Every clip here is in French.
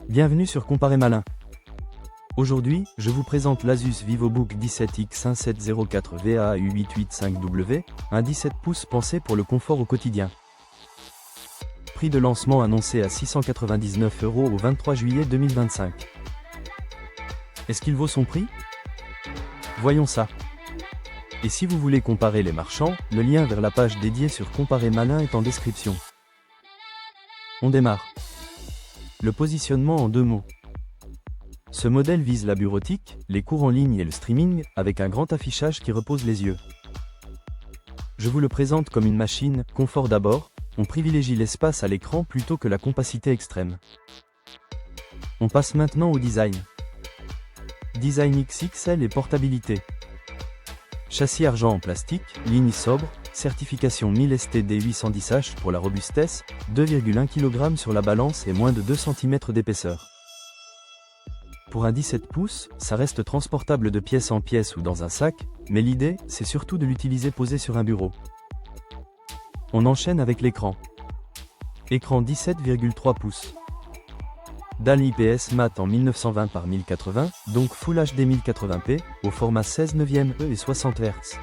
Bienvenue sur Comparer Malin. Aujourd'hui, je vous présente l'Asus VivoBook 17X1704 VAAU885W, un 17 pouces pensé pour le confort au quotidien. Prix de lancement annoncé à 699 € au 23 juillet 2025. Est-ce qu'il vaut son prix? Voyons ça. Et si vous voulez comparer les marchands, le lien vers la page dédiée sur Comparer Malin est en description. On démarre. Le positionnement en 2 mots. Ce modèle vise la bureautique, les cours en ligne et le streaming, avec un grand affichage qui repose les yeux. Je vous le présente comme une machine, confort d'abord, on privilégie l'espace à l'écran plutôt que la compacité extrême. On passe maintenant au design. Design XXL et portabilité. Châssis argent en plastique, ligne sobre, certification 1000 STD 810H pour la robustesse, 2,1 kg sur la balance et moins de 2 cm d'épaisseur. Pour un 17 pouces, ça reste transportable de pièce en pièce ou dans un sac, mais l'idée, c'est surtout de l'utiliser posé sur un bureau. On enchaîne avec l'écran. Écran 17,3 pouces. Dalle IPS mat en 1920 par 1080, donc Full HD 1080p, au format 16 neuvième et 60 Hz.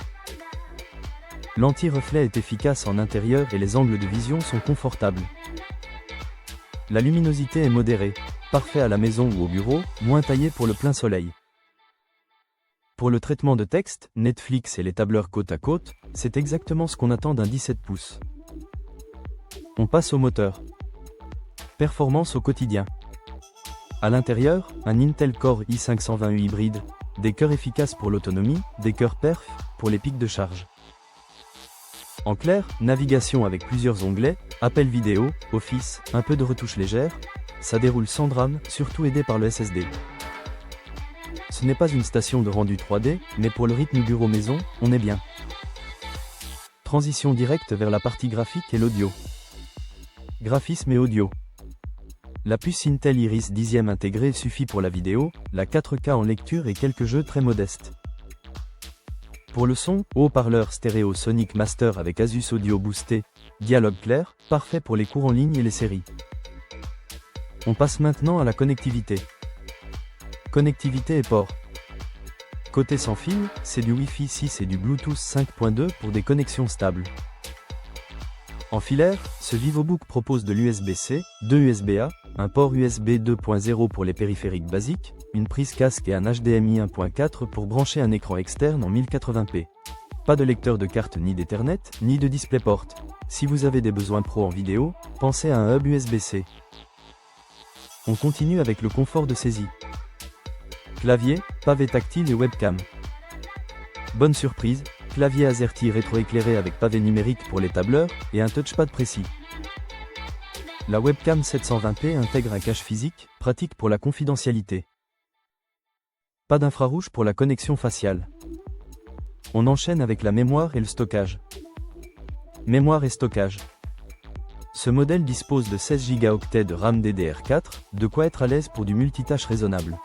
L'anti-reflet est efficace en intérieur et les angles de vision sont confortables. La luminosité est modérée, parfait à la maison ou au bureau, moins taillé pour le plein soleil. Pour le traitement de texte, Netflix et les tableurs côte à côte, c'est exactement ce qu'on attend d'un 17 pouces. On passe au moteur. Performance au quotidien. À l'intérieur, un Intel Core i520U hybride, des cœurs efficaces pour l'autonomie, des cœurs perf pour les pics de charge. En clair, navigation avec plusieurs onglets, appel vidéo, Office, un peu de retouches légères, ça déroule sans drame, surtout aidé par le SSD. Ce n'est pas une station de rendu 3D, mais pour le rythme bureau-maison, on est bien. Transition directe vers la partie graphique et l'audio. Graphisme et audio. La puce Intel Iris 10e intégrée suffit pour la vidéo, la 4K en lecture et quelques jeux très modestes. Pour le son, haut-parleur stéréo Sonic Master avec Asus Audio Boosté, dialogue clair, parfait pour les cours en ligne et les séries. On passe maintenant à la connectivité. Connectivité et port. Côté sans fil, c'est du Wi-Fi 6 et du Bluetooth 5.2 pour des connexions stables. En filaire, ce VivoBook propose de l'USB-C, 2 USB-A, un port USB 2.0 pour les périphériques basiques, une prise casque et un HDMI 1.4 pour brancher un écran externe en 1080p. Pas de lecteur de carte ni d'Ethernet, ni de DisplayPort. Si vous avez des besoins pro en vidéo, pensez à un hub USB-C. On continue avec le confort de saisie. Clavier, pavé tactile et webcam. Bonne surprise, clavier AZERTY rétroéclairé avec pavé numérique pour les tableurs, et un touchpad précis. La webcam 720p intègre un cache physique, pratique pour la confidentialité. Pas d'infrarouge pour la connexion faciale. On enchaîne avec la mémoire et le stockage. Mémoire et stockage. Ce modèle dispose de 16 Go de RAM DDR4, de quoi être à l'aise pour du multitâche raisonnable.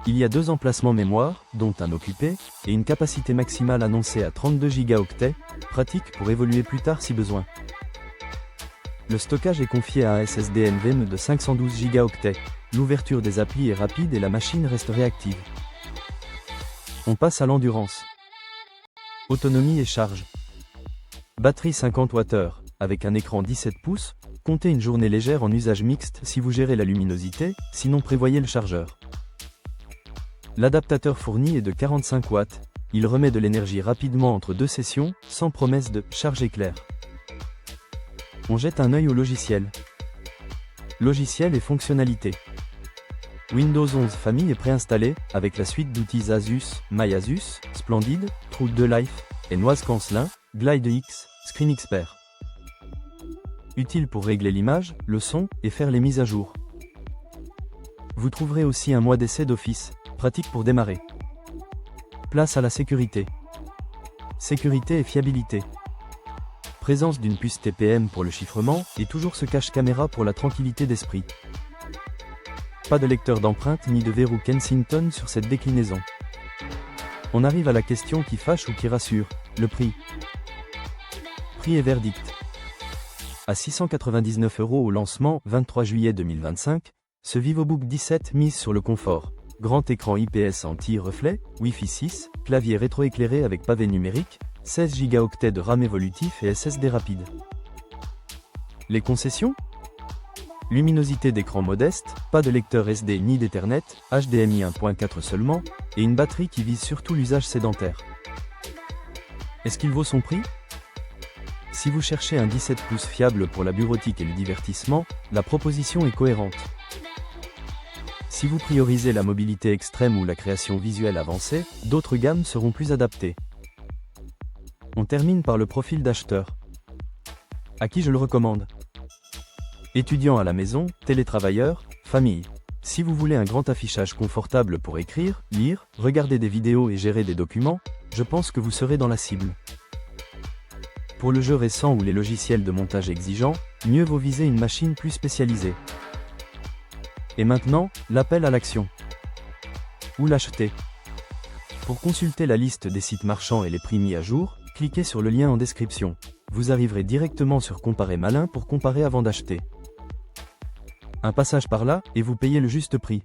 Il y a 2 emplacements mémoire, dont un occupé, et une capacité maximale annoncée à 32 Go, pratique pour évoluer plus tard si besoin. Le stockage est confié à un SSD NVMe de 512 Go. L'ouverture des applis est rapide et la machine reste réactive. On passe à l'endurance. Autonomie et charge. Batterie 50 Wh, avec un écran 17 pouces, comptez une journée légère en usage mixte si vous gérez la luminosité, sinon prévoyez le chargeur. L'adaptateur fourni est de 45 watts, il remet de l'énergie rapidement entre 2 sessions, sans promesse de charge éclair. On jette un œil au logiciel. Logiciel et fonctionnalités. Windows 11 Famille est préinstallé, avec la suite d'outils Asus, MyAsus, Splendid, True2Life, et Noise Cancelin, GlideX, ScreenXpert. Utile pour régler l'image, le son, et faire les mises à jour. Vous trouverez aussi un mois d'essai d'Office, pratique pour démarrer. Place à la sécurité. Sécurité et fiabilité. Présence d'une puce TPM pour le chiffrement, et toujours ce cache caméra pour la tranquillité d'esprit. Pas de lecteur d'empreintes ni de verrou Kensington sur cette déclinaison. On arrive à la question qui fâche ou qui rassure, le prix. Prix et verdict. À 699 € au lancement, 23 juillet 2025, ce VivoBook 17 mise sur le confort. Grand écran IPS anti-reflet, Wi-Fi 6, clavier rétroéclairé avec pavé numérique, 16 Go de RAM évolutif et SSD rapide. Les concessions ? Luminosité d'écran modeste, pas de lecteur SD ni d'Ethernet, HDMI 1.4 seulement, et une batterie qui vise surtout l'usage sédentaire. Est-ce qu'il vaut son prix ? Si vous cherchez un 17 pouces fiable pour la bureautique et le divertissement, la proposition est cohérente. Si vous priorisez la mobilité extrême ou la création visuelle avancée, d'autres gammes seront plus adaptées. On termine par le profil d'acheteur. À qui je le recommande ? Étudiant à la maison, télétravailleur, famille. Si vous voulez un grand affichage confortable pour écrire, lire, regarder des vidéos et gérer des documents, je pense que vous serez dans la cible. Pour le jeu récent ou les logiciels de montage exigeants, mieux vaut viser une machine plus spécialisée. Et maintenant, l'appel à l'action. Où l'acheter ? Pour consulter la liste des sites marchands et les prix mis à jour, cliquez sur le lien en description. Vous arriverez directement sur Comparer Malin pour comparer avant d'acheter. Un passage par là, et vous payez le juste prix.